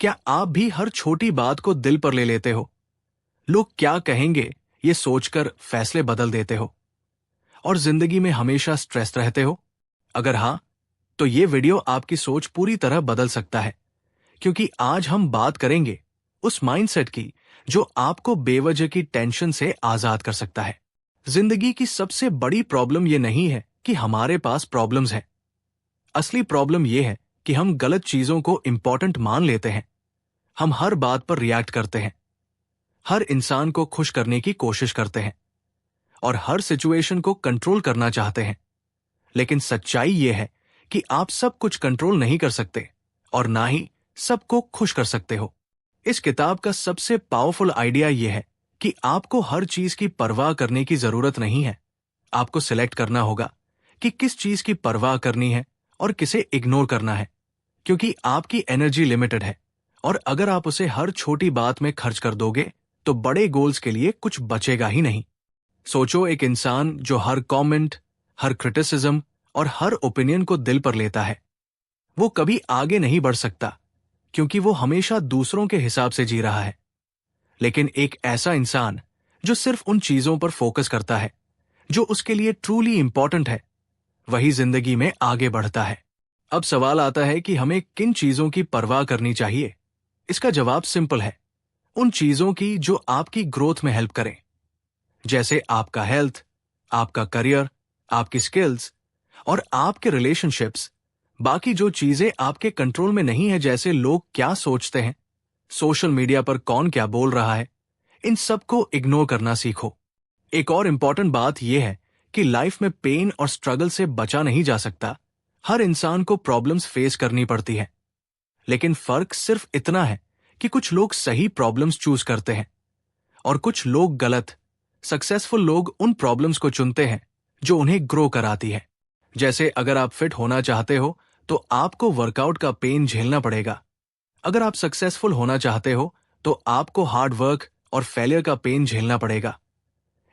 क्या आप भी हर छोटी बात को दिल पर ले लेते हो? लोग क्या कहेंगे ये सोचकर फैसले बदल देते हो और जिंदगी में हमेशा स्ट्रेस रहते हो? अगर हाँ, तो ये वीडियो आपकी सोच पूरी तरह बदल सकता है, क्योंकि आज हम बात करेंगे उस माइंडसेट की जो आपको बेवजह की टेंशन से आजाद कर सकता है। जिंदगी की सबसे बड़ी प्रॉब्लम ये नहीं है कि हमारे पास प्रॉब्लम्स हैं। असली प्रॉब्लम ये है कि हम गलत चीजों को इंपॉर्टेंट मान लेते हैं। हम हर बात पर रिएक्ट करते हैं, हर इंसान को खुश करने की कोशिश करते हैं और हर सिचुएशन को कंट्रोल करना चाहते हैं। लेकिन सच्चाई यह है कि आप सब कुछ कंट्रोल नहीं कर सकते और ना ही सबको खुश कर सकते हो। इस किताब का सबसे पावरफुल आइडिया यह है कि आपको हर चीज की परवाह करने की जरूरत नहीं है। आपको सिलेक्ट करना होगा कि किस चीज की परवाह करनी है और किसे इग्नोर करना है, क्योंकि आपकी एनर्जी लिमिटेड है और अगर आप उसे हर छोटी बात में खर्च कर दोगे तो बड़े गोल्स के लिए कुछ बचेगा ही नहीं। सोचो, एक इंसान जो हर कमेंट, हर क्रिटिसिज्म और हर ओपिनियन को दिल पर लेता है, वो कभी आगे नहीं बढ़ सकता, क्योंकि वो हमेशा दूसरों के हिसाब से जी रहा है। लेकिन एक ऐसा इंसान जो सिर्फ उन चीजों पर फोकस करता है जो उसके लिए ट्रूली इंपॉर्टेंट है, वही जिंदगी में आगे बढ़ता है। अब सवाल आता है कि हमें किन चीजों की परवाह करनी चाहिए। इसका जवाब सिंपल है, उन चीजों की जो आपकी ग्रोथ में हेल्प करें, जैसे आपका हेल्थ, आपका करियर, आपकी स्किल्स और आपके रिलेशनशिप्स। बाकी जो चीजें आपके कंट्रोल में नहीं है, जैसे लोग क्या सोचते हैं, सोशल मीडिया पर कौन क्या बोल रहा है, इन सबको इग्नोर करना सीखो। एक और इंपॉर्टेंट बात यह है कि लाइफ में पेन और स्ट्रगल से बचा नहीं जा सकता। हर इंसान को प्रॉब्लम्स फेस करनी पड़ती है, लेकिन फर्क सिर्फ इतना है कि कुछ लोग सही प्रॉब्लम्स चूज करते हैं और कुछ लोग गलत। सक्सेसफुल लोग उन प्रॉब्लम्स को चुनते हैं जो उन्हें ग्रो कराती है। जैसे अगर आप फिट होना चाहते हो तो आपको वर्कआउट का पेन झेलना पड़ेगा। अगर आप सक्सेसफुल होना चाहते हो तो आपको हार्ड वर्क और फेलियर का पेन झेलना पड़ेगा।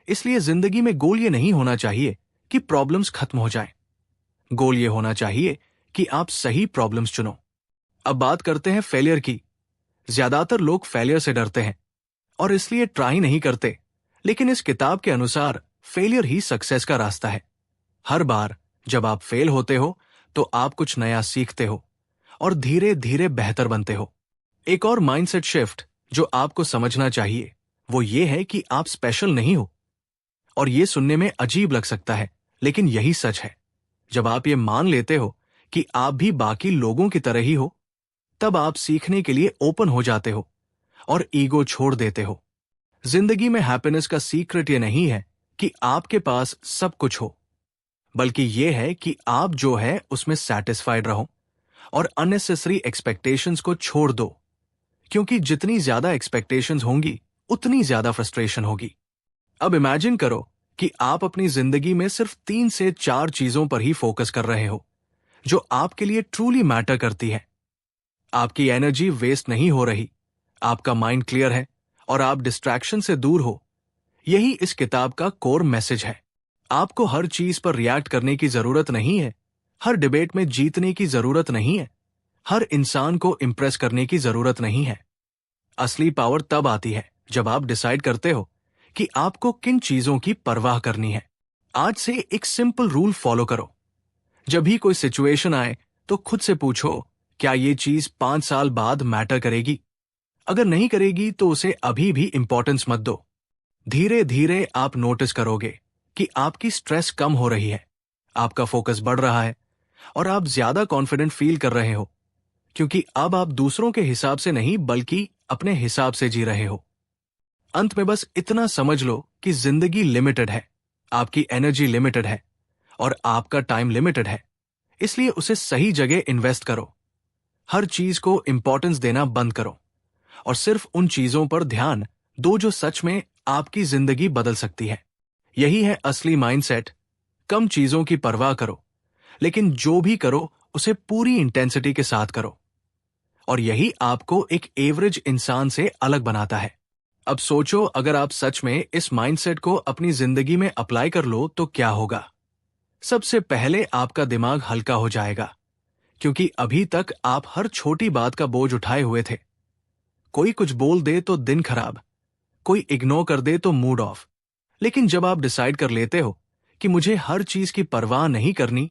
इसलिए जिंदगी में गोल ये नहीं होना चाहिए कि प्रॉब्लम्स खत्म हो जाएं। गोल ये होना चाहिए कि आप सही प्रॉब्लम्स चुनो। अब बात करते हैं फेलियर की। ज्यादातर लोग फेलियर से डरते हैं और इसलिए ट्राई नहीं करते, लेकिन इस किताब के अनुसार फेलियर ही सक्सेस का रास्ता है। हर बार जब आप फेल होते हो तो आप कुछ नया सीखते हो और धीरे धीरे बेहतर बनते हो। एक और माइंडसेट शिफ्ट जो आपको समझना चाहिए वो ये है कि आप स्पेशल नहीं हो। और ये सुनने में अजीब लग सकता है, लेकिन यही सच है। जब आप ये मान लेते हो कि आप भी बाकी लोगों की तरह ही हो, तब आप सीखने के लिए ओपन हो जाते हो और ईगो छोड़ देते हो। जिंदगी में हैप्पीनेस का सीक्रेट ये नहीं है कि आपके पास सब कुछ हो, बल्कि ये है कि आप जो है उसमें सैटिस्फाइड रहो और अननेसेसरी एक्सपेक्टेशंस को छोड़ दो, क्योंकि जितनी ज्यादा एक्सपेक्टेशंस होंगी उतनी ज्यादा फ्रस्ट्रेशन होगी। अब इमेजिन करो कि आप अपनी जिंदगी में सिर्फ 3 से 4 चीजों पर ही फोकस कर रहे हो जो आपके लिए ट्रूली मैटर करती है। आपकी एनर्जी वेस्ट नहीं हो रही, आपका माइंड क्लियर है और आप डिस्ट्रैक्शन से दूर हो। यही इस किताब का कोर मैसेज है। आपको हर चीज पर रिएक्ट करने की जरूरत नहीं है, हर डिबेट में जीतने की जरूरत नहीं है, हर इंसान को इंप्रेस करने की जरूरत नहीं है। असली पावर तब आती है जब आप डिसाइड करते हो कि आपको किन चीजों की परवाह करनी है। आज से एक सिंपल रूल फॉलो करो। जब भी कोई सिचुएशन आए तो खुद से पूछो, क्या ये चीज 5 साल बाद मैटर करेगी? अगर नहीं करेगी तो उसे अभी भी इंपॉर्टेंस मत दो। धीरे धीरे आप नोटिस करोगे कि आपकी स्ट्रेस कम हो रही है, आपका फोकस बढ़ रहा है और आप ज्यादा कॉन्फिडेंट फील कर रहे हो, क्योंकि अब आप दूसरों के हिसाब से नहीं बल्कि अपने हिसाब से जी रहे हो। अंत में बस इतना समझ लो कि जिंदगी लिमिटेड है, आपकी एनर्जी लिमिटेड है और आपका टाइम लिमिटेड है। इसलिए उसे सही जगह इन्वेस्ट करो। हर चीज को इंपॉर्टेंस देना बंद करो और सिर्फ उन चीजों पर ध्यान दो जो सच में आपकी जिंदगी बदल सकती है। यही है असली माइंडसेट। कम चीजों की परवाह करो, लेकिन जो भी करो उसे पूरी इंटेंसिटी के साथ करो, और यही आपको एक एवरेज इंसान से अलग बनाता है। अब सोचो, अगर आप सच में इस माइंडसेट को अपनी जिंदगी में अप्लाई कर लो तो क्या होगा। सबसे पहले आपका दिमाग हल्का हो जाएगा, क्योंकि अभी तक आप हर छोटी बात का बोझ उठाए हुए थे, कोई कुछ बोल दे तो दिन खराब, कोई इग्नोर कर दे तो मूड ऑफ। लेकिन जब आप डिसाइड कर लेते हो कि मुझे हर चीज की परवाह नहीं करनी,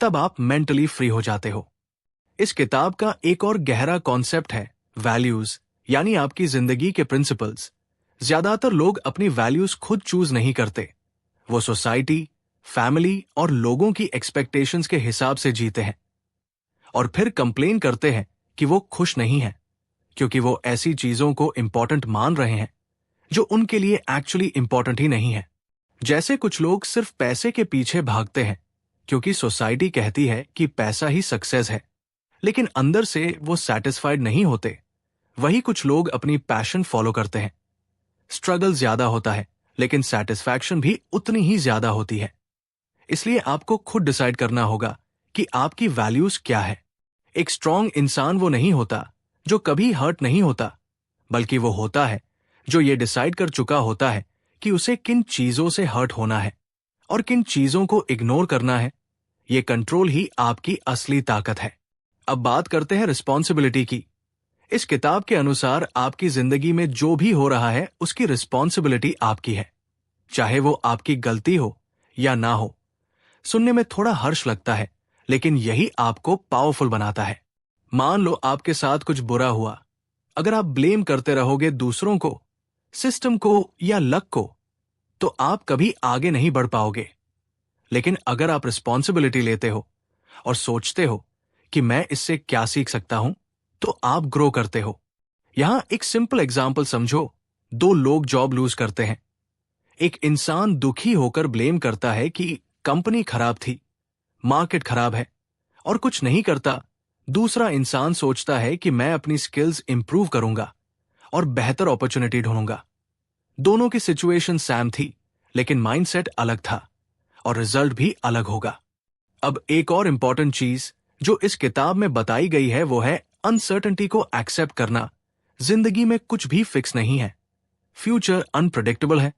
तब आप मेंटली फ्री हो जाते हो। इस किताब का एक और गहरा कॉन्सेप्ट है वैल्यूज, यानी आपकी जिंदगी के प्रिंसिपल्स। ज्यादातर लोग अपनी वैल्यूज खुद चूज नहीं करते, वो सोसाइटी, फैमिली और लोगों की एक्सपेक्टेशंस के हिसाब से जीते हैं और फिर कंप्लेन करते हैं कि वो खुश नहीं हैं, क्योंकि वो ऐसी चीजों को इंपॉर्टेंट मान रहे हैं जो उनके लिए एक्चुअली इंपॉर्टेंट ही नहीं है। जैसे कुछ लोग सिर्फ पैसे के पीछे भागते हैं क्योंकि सोसाइटी कहती है कि पैसा ही सक्सेस है, लेकिन अंदर से वो सेटिस्फाइड नहीं होते। वही कुछ लोग अपनी पैशन फॉलो करते हैं। स्ट्रगल ज्यादा होता है, लेकिन सेटिस्फैक्शन भी उतनी ही ज्यादा होती है। इसलिए आपको खुद डिसाइड करना होगा कि आपकी वैल्यूज क्या है। एक स्ट्रांग इंसान वो नहीं होता जो कभी हर्ट नहीं होता, बल्कि वो होता है जो ये डिसाइड कर चुका होता है कि उसे किन चीजों से हर्ट होना है और किन चीजों को इग्नोर करना है। ये कंट्रोल ही आपकी असली ताकत है। अब बात करते हैं रिस्पॉन्सिबिलिटी की। इस किताब के अनुसार आपकी जिंदगी में जो भी हो रहा है उसकी रिस्पॉन्सिबिलिटी आपकी है, चाहे वो आपकी गलती हो या ना हो। सुनने में थोड़ा हर्ष लगता है, लेकिन यही आपको पावरफुल बनाता है। मान लो आपके साथ कुछ बुरा हुआ, अगर आप ब्लेम करते रहोगे दूसरों को, सिस्टम को या लक को, तो आप कभी आगे नहीं बढ़ पाओगे। लेकिन अगर आप रिस्पॉन्सिबिलिटी लेते हो और सोचते हो कि मैं इससे क्या सीख सकता हूं, तो आप ग्रो करते हो। यहां एक सिंपल एग्जाम्पल समझो। दो लोग जॉब लूज करते हैं। एक इंसान दुखी होकर ब्लेम करता है कि कंपनी खराब थी, मार्केट खराब है, और कुछ नहीं करता। दूसरा इंसान सोचता है कि मैं अपनी स्किल्स इंप्रूव करूंगा और बेहतर अपॉर्चुनिटी ढूंढूंगा। दोनों की सिचुएशन सेम थी, लेकिन माइंडसेट अलग था और रिजल्ट भी अलग होगा। अब एक और इंपॉर्टेंट चीज जो इस किताब में बताई गई है वो है अनसर्टेनिटी को एक्सेप्ट करना। जिंदगी में कुछ भी फिक्स नहीं है, फ्यूचर अनप्रेडिक्टेबल है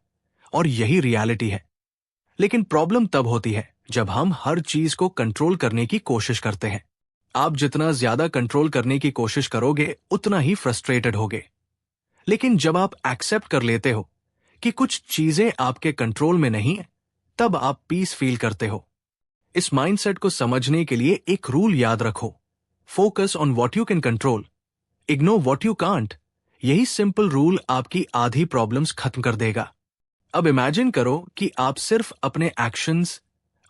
और यही रियलिटी है। लेकिन प्रॉब्लम तब होती है जब हम हर चीज को कंट्रोल करने की कोशिश करते हैं। आप जितना ज्यादा कंट्रोल करने की कोशिश करोगे, उतना ही फ्रस्ट्रेटेड होगे। लेकिन जब आप एक्सेप्ट कर लेते हो कि कुछ चीजें आपके कंट्रोल में नहीं है, तब आप पीस फील करते हो। इस माइंडसेट को समझने के लिए एक रूल याद रखो, focus on what you can control, ignore what you can't. यही सिंपल रूल आपकी आधी प्रॉब्लम्स खत्म कर देगा। अब इमेजिन करो कि आप सिर्फ अपने एक्शंस,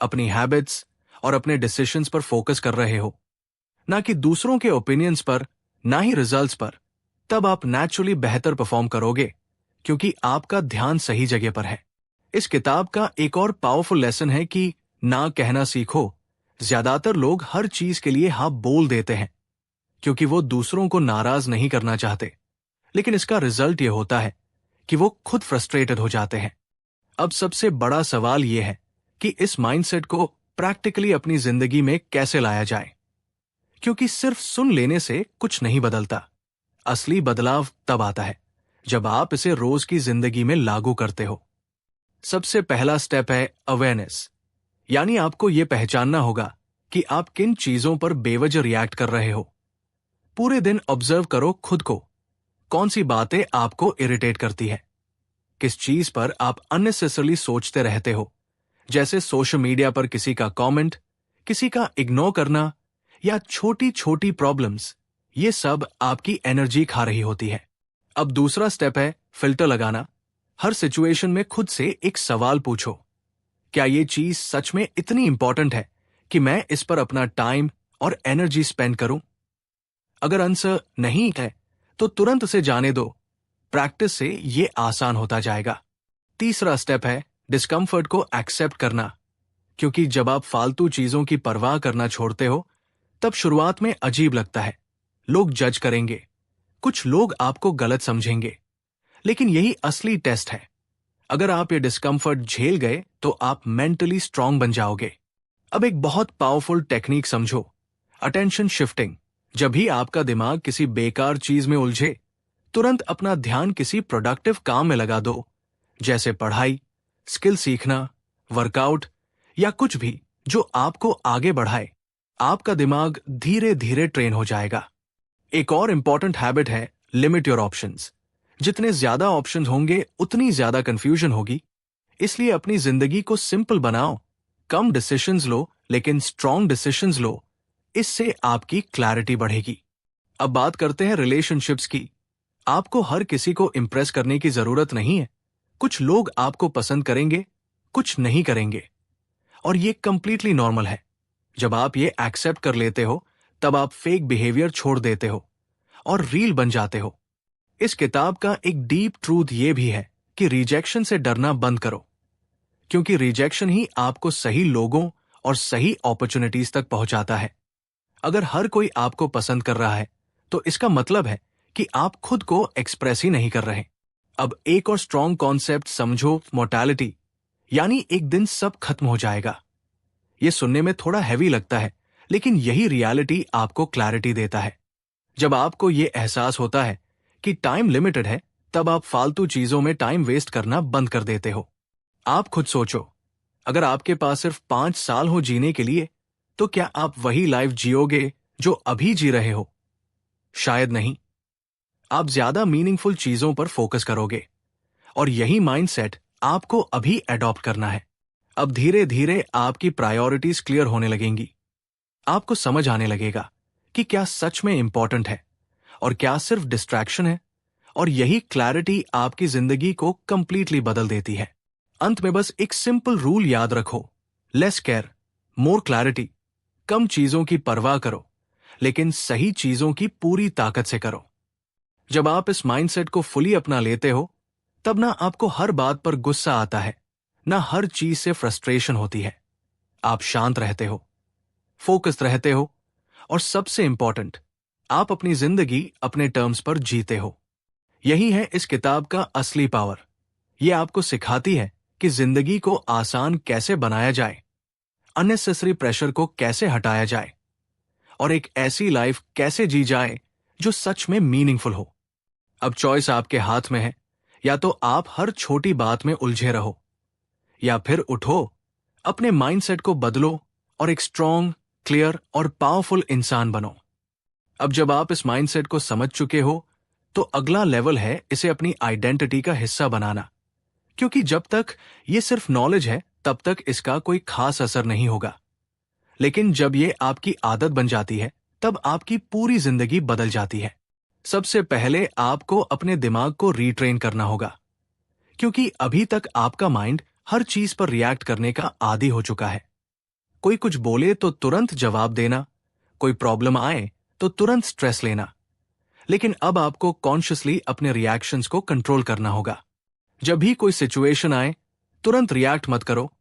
अपनी हैबिट्स और अपने डिसीजंस पर फोकस कर रहे हो, ना कि दूसरों के ओपिनियंस पर, ना ही रिजल्ट्स पर। तब आप नेचुरली बेहतर परफॉर्म करोगे, क्योंकि आपका ध्यान सही जगह पर है। इस किताब का एक और पावरफुल लेसन है कि ना कहना सीखो। ज्यादातर लोग हर चीज के लिए हाँ बोल देते हैं, क्योंकि वो दूसरों को नाराज नहीं करना चाहते। लेकिन इसका रिजल्ट ये होता है कि वो खुद फ्रस्ट्रेटेड हो जाते हैं। अब सबसे बड़ा सवाल ये है कि इस माइंडसेट को प्रैक्टिकली अपनी जिंदगी में कैसे लाया जाए, क्योंकि सिर्फ सुन लेने से कुछ नहीं बदलता। असली बदलाव तब आता है जब आप इसे रोज की जिंदगी में लागू करते हो। सबसे पहला स्टेप है अवेयरनेस, यानी आपको यह पहचानना होगा कि आप किन चीजों पर बेवजह रिएक्ट कर रहे हो। पूरे दिन ऑब्जर्व करो खुद को, कौन सी बातें आपको इरिटेट करती है, किस चीज पर आप अननेसेसरली सोचते रहते हो, जैसे सोशल मीडिया पर किसी का कमेंट, किसी का इग्नोर करना या छोटी छोटी प्रॉब्लम्स। ये सब आपकी एनर्जी खा रही होती है। अब दूसरा स्टेप है फिल्टर लगाना। हर सिचुएशन में खुद से एक सवाल पूछो, क्या ये चीज सच में इतनी इंपॉर्टेंट है कि मैं इस पर अपना टाइम और एनर्जी स्पेंड करूं? अगर आंसर नहीं है तो तुरंत उसे जाने दो। प्रैक्टिस से ये आसान होता जाएगा। तीसरा स्टेप है डिस्कम्फर्ट को एक्सेप्ट करना, क्योंकि जब आप फालतू चीजों की परवाह करना छोड़ते हो, तब शुरुआत में अजीब लगता है। लोग जज करेंगे, कुछ लोग आपको गलत समझेंगे, लेकिन यही असली टेस्ट है। अगर आप ये डिस्कम्फर्ट झेल गए तो आप मेंटली स्ट्रांग बन जाओगे। अब एक बहुत पावरफुल टेक्निक समझो, अटेंशन शिफ्टिंग। जब भी आपका दिमाग किसी बेकार चीज में उलझे, तुरंत अपना ध्यान किसी प्रोडक्टिव काम में लगा दो, जैसे पढ़ाई, स्किल सीखना, वर्कआउट या कुछ भी जो आपको आगे बढ़ाए। आपका दिमाग धीरे धीरे ट्रेन हो जाएगा। एक और इंपॉर्टेंट हैबिट है लिमिट योर ऑप्शंस। जितने ज्यादा ऑप्शंस होंगे उतनी ज्यादा कंफ्यूजन होगी। इसलिए अपनी जिंदगी को सिंपल बनाओ। कम डिसीजंस लो, लेकिन स्ट्रॉन्ग डिसीजंस लो। इससे आपकी क्लैरिटी बढ़ेगी। अब बात करते हैं रिलेशनशिप्स की। आपको हर किसी को इंप्रेस करने की जरूरत नहीं है। कुछ लोग आपको पसंद करेंगे, कुछ नहीं करेंगे, और ये कंप्लीटली नॉर्मल है। जब आप ये एक्सेप्ट कर लेते हो, तब आप फेक बिहेवियर छोड़ देते हो और रील बन जाते हो। इस किताब का एक डीप ट्रूथ ये भी है कि रिजेक्शन से डरना बंद करो, क्योंकि रिजेक्शन ही आपको सही लोगों और सही अपॉर्चुनिटीज तक पहुंचाता है। अगर हर कोई आपको पसंद कर रहा है, तो इसका मतलब है कि आप खुद को एक्सप्रेस ही नहीं कर रहे। अब एक और स्ट्रॉन्ग कॉन्सेप्ट समझो, मोर्टैलिटी, यानी एक दिन सब खत्म हो जाएगा। यह सुनने में थोड़ा हैवी लगता है, लेकिन यही रियलिटी आपको क्लैरिटी देता है। जब आपको यह एहसास होता है कि टाइम लिमिटेड है, तब आप फालतू चीजों में टाइम वेस्ट करना बंद कर देते हो। आप खुद सोचो, अगर आपके पास सिर्फ 5 साल हो जीने के लिए, तो क्या आप वही लाइफ जियोगे जो अभी जी रहे हो? शायद नहीं। आप ज्यादा मीनिंगफुल चीजों पर फोकस करोगे, और यही माइंडसेट आपको अभी अडॉप्ट करना है। अब धीरे धीरे आपकी प्रायोरिटीज क्लियर होने लगेंगी। आपको समझ आने लगेगा कि क्या सच में इंपॉर्टेंट है और क्या सिर्फ डिस्ट्रैक्शन है, और यही क्लैरिटी आपकी जिंदगी को कंप्लीटली बदल देती है। अंत में बस एक सिंपल रूल याद रखो, लेस केयर, मोर क्लैरिटी। कम चीजों की परवाह करो, लेकिन सही चीजों की पूरी ताकत से करो। जब आप इस माइंडसेट को फुली अपना लेते हो, तब ना आपको हर बात पर गुस्सा आता है, ना हर चीज से फ्रस्ट्रेशन होती है। आप शांत रहते हो, फोकस्ड रहते हो, और सबसे इंपॉर्टेंट, आप अपनी जिंदगी अपने टर्म्स पर जीते हो। यही है इस किताब का असली पावर। यह आपको सिखाती है कि जिंदगी को आसान कैसे बनाया जाए, अननेसेसरी प्रेशर को कैसे हटाया जाए, और एक ऐसी लाइफ कैसे जी जाए जो सच में मीनिंगफुल हो। अब चॉइस आपके हाथ में है, या तो आप हर छोटी बात में उलझे रहो, या फिर उठो, अपने माइंडसेट को बदलो और एक स्ट्रॉन्ग, क्लियर और पावरफुल इंसान बनो। अब जब आप इस माइंडसेट को समझ चुके हो, तो अगला लेवल है इसे अपनी आइडेंटिटी का हिस्सा बनाना। क्योंकि जब तक ये सिर्फ नॉलेज है, तब तक इसका कोई खास असर नहीं होगा। लेकिन जब ये आपकी आदत बन जाती है, तब आपकी पूरी जिंदगी बदल जाती है। सबसे पहले आपको अपने दिमाग को रीट्रेन करना होगा, क्योंकि अभी तक आपका माइंड हर चीज पर रिएक्ट करने का आदी हो चुका है। कोई कुछ बोले तो तुरंत जवाब देना, कोई प्रॉब्लम आए तो तुरंत स्ट्रेस लेना। लेकिन अब आपको कॉन्शियसली अपने रिएक्शंस को कंट्रोल करना होगा। जब भी कोई सिचुएशन आए, तुरंत रिएक्ट मत करो।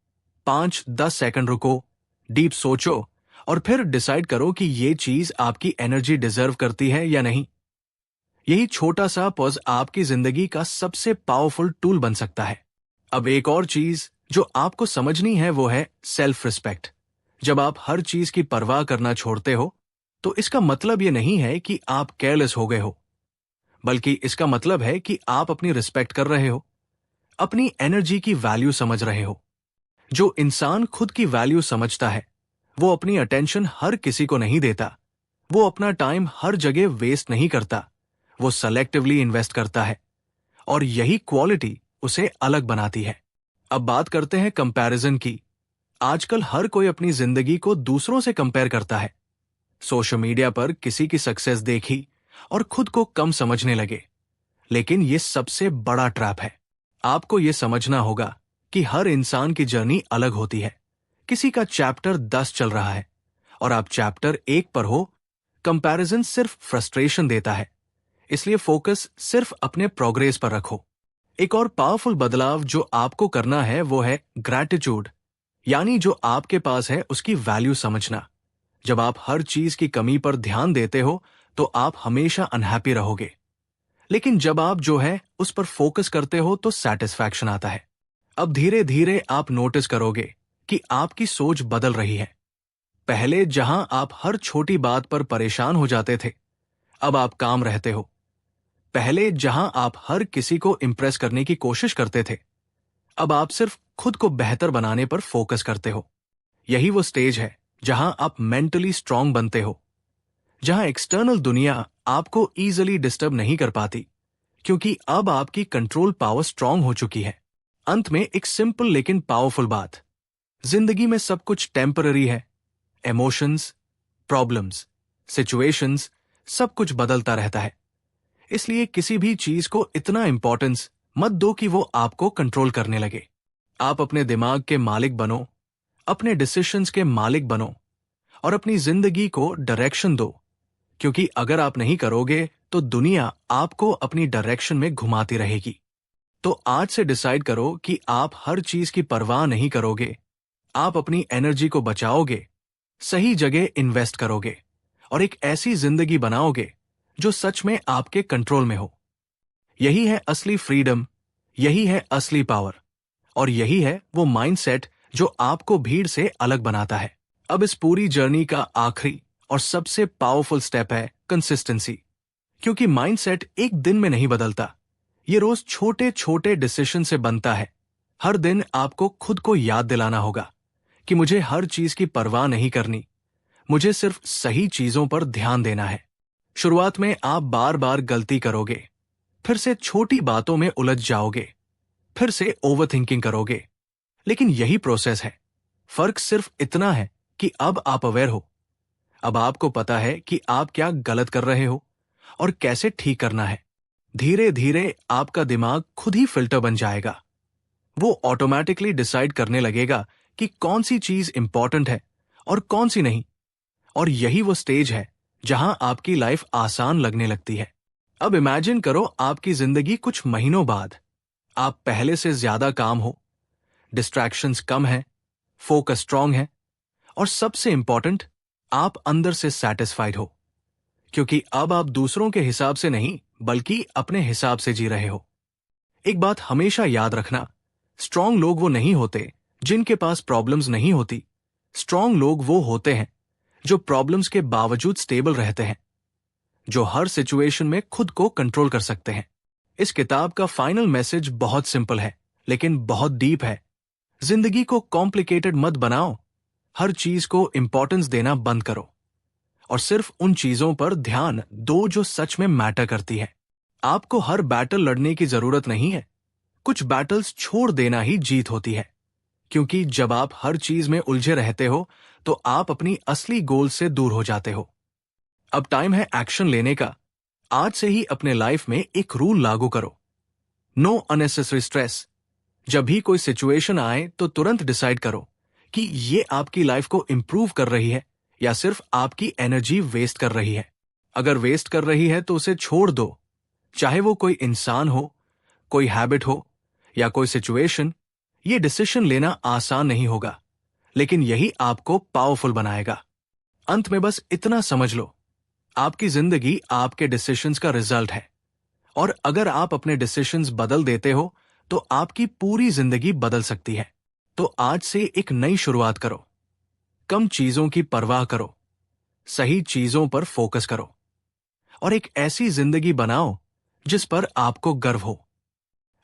5-10 सेकंड रुको, डीप सोचो, और फिर डिसाइड करो कि ये चीज आपकी एनर्जी डिजर्व करती है या नहीं। यही छोटा सा पॉज आपकी जिंदगी का सबसे पावरफुल टूल बन सकता है। अब एक और चीज जो आपको समझनी है वो है सेल्फ रिस्पेक्ट। जब आप हर चीज की परवाह करना छोड़ते हो, तो इसका मतलब ये नहीं है कि आप केयरलेस हो गए हो, बल्कि इसका मतलब है कि आप अपनी रिस्पेक्ट कर रहे हो, अपनी एनर्जी की वैल्यू समझ रहे हो। जो इंसान खुद की वैल्यू समझता है, वो अपनी अटेंशन हर किसी को नहीं देता, वो अपना टाइम हर जगह वेस्ट नहीं करता, वो सेलेक्टिवली इन्वेस्ट करता है, और यही क्वालिटी उसे अलग बनाती है। अब बात करते हैं कंपैरिजन की। आजकल हर कोई अपनी जिंदगी को दूसरों से कंपेयर करता है। सोशल मीडिया पर किसी की सक्सेस देखी और खुद को कम समझने लगे। लेकिन ये सबसे बड़ा ट्रैप है। आपको ये समझना होगा कि हर इंसान की जर्नी अलग होती है। किसी का चैप्टर 10 चल रहा है और आप चैप्टर 1 पर हो। कंपैरिजन सिर्फ फ्रस्ट्रेशन देता है, इसलिए फोकस सिर्फ अपने प्रोग्रेस पर रखो। एक और पावरफुल बदलाव जो आपको करना है वो है ग्रैटिट्यूड, यानी जो आपके पास है उसकी वैल्यू समझना। जब आप हर चीज की कमी पर ध्यान देते हो, तो आप हमेशा अनहैप्पी रहोगे। लेकिन जब आप जो है उस पर फोकस करते हो, तो सैटिस्फैक्शन आता है। अब धीरे धीरे आप नोटिस करोगे कि आपकी सोच बदल रही है। पहले जहां आप हर छोटी बात पर परेशान हो जाते थे, अब आप काम रहते हो। पहले जहां आप हर किसी को इंप्रेस करने की कोशिश करते थे, अब आप सिर्फ खुद को बेहतर बनाने पर फोकस करते हो। यही वो स्टेज है जहां आप मेंटली स्ट्रांग बनते हो, जहां एक्सटर्नल दुनिया आपको ईजिली डिस्टर्ब नहीं कर पाती, क्योंकि अब आपकी कंट्रोल पावर स्ट्रांग हो चुकी है। अंत में एक सिंपल लेकिन पावरफुल बात, जिंदगी में सब कुछ टेम्पररी है। इमोशंस, प्रॉब्लम्स, सिचुएशंस, सब कुछ बदलता रहता है। इसलिए किसी भी चीज को इतना इंपॉर्टेंस मत दो कि वो आपको कंट्रोल करने लगे। आप अपने दिमाग के मालिक बनो, अपने डिसीशंस के मालिक बनो और अपनी जिंदगी को डायरेक्शन दो, क्योंकि अगर आप नहीं करोगे तो दुनिया आपको अपनी डायरेक्शन में घुमाती रहेगी। तो आज से डिसाइड करो कि आप हर चीज की परवाह नहीं करोगे। आप अपनी एनर्जी को बचाओगे, सही जगह इन्वेस्ट करोगे और एक ऐसी जिंदगी बनाओगे जो सच में आपके कंट्रोल में हो। यही है असली फ्रीडम, यही है असली पावर और यही है वो माइंडसेट जो आपको भीड़ से अलग बनाता है। अब इस पूरी जर्नी का आखिरी और सबसे पावरफुल स्टेप है कंसिस्टेंसी, क्योंकि माइंडसेट एक दिन में नहीं बदलता, ये रोज छोटे छोटे डिसीजन से बनता है। हर दिन आपको खुद को याद दिलाना होगा कि मुझे हर चीज की परवाह नहीं करनी, मुझे सिर्फ सही चीजों पर ध्यान देना है। शुरुआत में आप बार बार गलती करोगे, फिर से छोटी बातों में उलझ जाओगे, फिर से ओवरथिंकिंग करोगे, लेकिन यही प्रोसेस है। फर्क सिर्फ इतना है कि अब आप अवेयर हो, अब आपको पता है कि आप क्या गलत कर रहे हो और कैसे ठीक करना है। धीरे धीरे आपका दिमाग खुद ही फिल्टर बन जाएगा, वो ऑटोमेटिकली डिसाइड करने लगेगा कि कौन सी चीज इंपॉर्टेंट है और कौन सी नहीं। और यही वो स्टेज है जहां आपकी लाइफ आसान लगने लगती है। अब इमेजिन करो आपकी जिंदगी कुछ महीनों बाद, आप पहले से ज्यादा काम हो, डिस्ट्रैक्शंस कम है, फोकस स्ट्रांग है और सबसे इंपॉर्टेंट, आप अंदर से सैटिस्फाइड हो, क्योंकि अब आप दूसरों के हिसाब से नहीं बल्कि अपने हिसाब से जी रहे हो। एक बात हमेशा याद रखना, स्ट्रांग लोग वो नहीं होते जिनके पास प्रॉब्लम्स नहीं होती। स्ट्रांग लोग वो होते हैं जो प्रॉब्लम्स के बावजूद स्टेबल रहते हैं, जो हर सिचुएशन में खुद को कंट्रोल कर सकते हैं। इस किताब का फाइनल मैसेज बहुत सिंपल है लेकिन बहुत डीप है। जिंदगी को कॉम्प्लिकेटेड मत बनाओ, हर चीज को इंपॉर्टेंस देना बंद करो और सिर्फ उन चीजों पर ध्यान दो जो सच में मैटर करती है। आपको हर बैटल लड़ने की जरूरत नहीं है, कुछ बैटल्स छोड़ देना ही जीत होती है, क्योंकि जब आप हर चीज में उलझे रहते हो तो आप अपनी असली गोल से दूर हो जाते हो। अब टाइम है एक्शन लेने का। आज से ही अपने लाइफ में एक रूल लागू करो, नो अननेसेसरी स्ट्रेस। जब भी कोई सिचुएशन आए तो तुरंत डिसाइड करो कि ये आपकी लाइफ को इंप्रूव कर रही है या सिर्फ आपकी एनर्जी वेस्ट कर रही है। अगर वेस्ट कर रही है तो उसे छोड़ दो, चाहे वो कोई इंसान हो, कोई हैबिट हो या कोई सिचुएशन। ये डिसीजन लेना आसान नहीं होगा, लेकिन यही आपको पावरफुल बनाएगा। अंत में बस इतना समझ लो, आपकी जिंदगी आपके डिसीजंस का रिजल्ट है और अगर आप अपने डिसीजंस बदल देते हो तो आपकी पूरी जिंदगी बदल सकती है। तो आज से एक नई शुरुआत करो, कम चीजों की परवाह करो, सही चीजों पर फोकस करो और एक ऐसी जिंदगी बनाओ जिस पर आपको गर्व हो।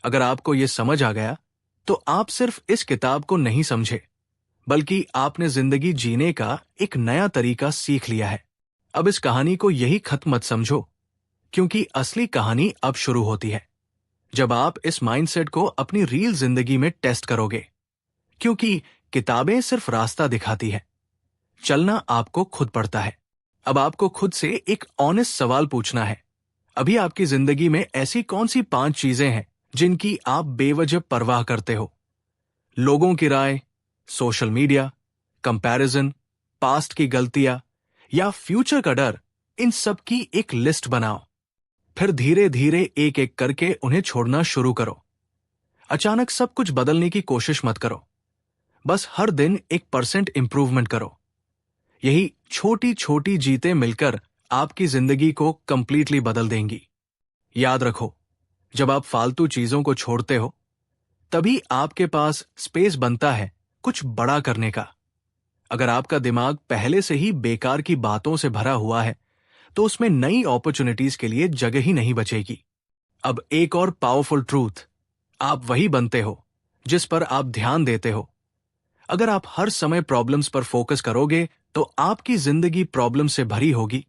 अगर आपको यह समझ आ गया तो आप सिर्फ इस किताब को नहीं समझे, बल्कि आपने जिंदगी जीने का एक नया तरीका सीख लिया है। अब इस कहानी को यही खत्म मत समझो, क्योंकि असली कहानी अब शुरू होती है, जब आप इस माइंडसेट को अपनी रियल जिंदगी में टेस्ट करोगे। क्योंकि किताबें सिर्फ रास्ता दिखाती है, चलना आपको खुद पड़ता है। अब आपको खुद से एक ऑनेस्ट सवाल पूछना है, अभी आपकी जिंदगी में ऐसी कौन सी 5 चीजें हैं जिनकी आप बेवजह परवाह करते हो? लोगों की राय, सोशल मीडिया, कंपैरिजन, पास्ट की गलतियां या फ्यूचर का डर, इन सब की एक लिस्ट बनाओ। फिर धीरे धीरे एक एक करके उन्हें छोड़ना शुरू करो। अचानक सब कुछ बदलने की कोशिश मत करो, बस हर दिन 1% इंप्रूवमेंट करो। यही छोटी छोटी जीतें मिलकर आपकी जिंदगी को कंप्लीटली बदल देंगी। याद रखो, जब आप फालतू चीजों को छोड़ते हो तभी आपके पास स्पेस बनता है कुछ बड़ा करने का। अगर आपका दिमाग पहले से ही बेकार की बातों से भरा हुआ है तो उसमें नई अपॉर्चुनिटीज के लिए जगह ही नहीं बचेगी। अब एक और पावरफुल ट्रूथ, आप वही बनते हो जिस पर आप ध्यान देते हो। अगर आप हर समय प्रॉब्लम्स पर फोकस करोगे तो आपकी जिंदगी प्रॉब्लम से भरी होगी।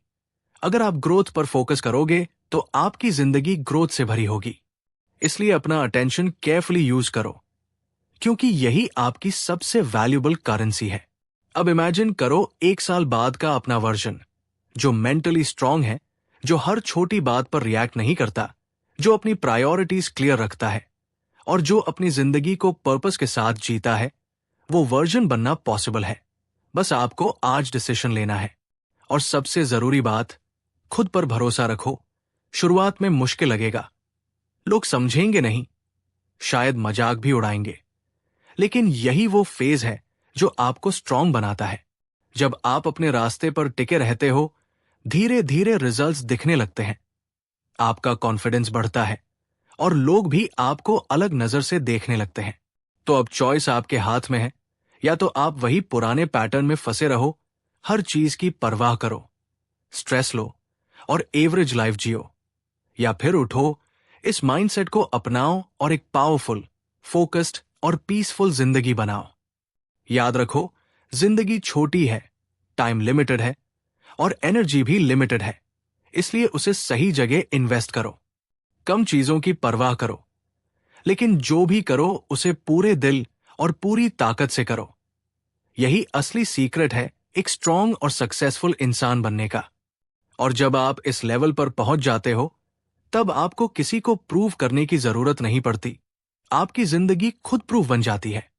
अगर आप ग्रोथ पर फोकस करोगे तो आपकी जिंदगी ग्रोथ से भरी होगी। इसलिए अपना अटेंशन केयरफुली यूज करो, क्योंकि यही आपकी सबसे वैल्यूबल करेंसी है। अब इमेजिन करो 1 साल बाद का अपना वर्जन, जो मेंटली स्ट्रांग है, जो हर छोटी बात पर रिएक्ट नहीं करता, जो अपनी प्रायोरिटीज क्लियर रखता है और जो अपनी जिंदगी को पर्पस के साथ जीता है। वो वर्जन बनना पॉसिबल है, बस आपको आज डिसीजन लेना है। और सबसे जरूरी बात, खुद पर भरोसा रखो। शुरुआत में मुश्किल लगेगा, लोग समझेंगे नहीं, शायद मजाक भी उड़ाएंगे, लेकिन यही वो फेज है जो आपको स्ट्रांग बनाता है। जब आप अपने रास्ते पर टिके रहते हो, धीरे धीरे रिजल्ट्स दिखने लगते हैं, आपका कॉन्फिडेंस बढ़ता है और लोग भी आपको अलग नजर से देखने लगते हैं। तो अब चॉइस आपके हाथ में है, या तो आप वही पुराने पैटर्न में फंसे रहो, हर चीज की परवाह करो, स्ट्रेस लो और एवरेज लाइफ जियो, या फिर उठो, इस माइंडसेट को अपनाओ और एक पावरफुल, फोकस्ड और पीसफुल जिंदगी बनाओ। याद रखो, जिंदगी छोटी है, टाइम लिमिटेड है और एनर्जी भी लिमिटेड है, इसलिए उसे सही जगह इन्वेस्ट करो। कम चीजों की परवाह करो, लेकिन जो भी करो उसे पूरे दिल और पूरी ताकत से करो। यही असली सीक्रेट है एक स्ट्रांग और सक्सेसफुल इंसान बनने का। और जब आप इस लेवल पर पहुंच जाते हो, तब आपको किसी को प्रूव करने की जरूरत नहीं पड़ती। आपकी जिंदगी खुद प्रूफ बन जाती है।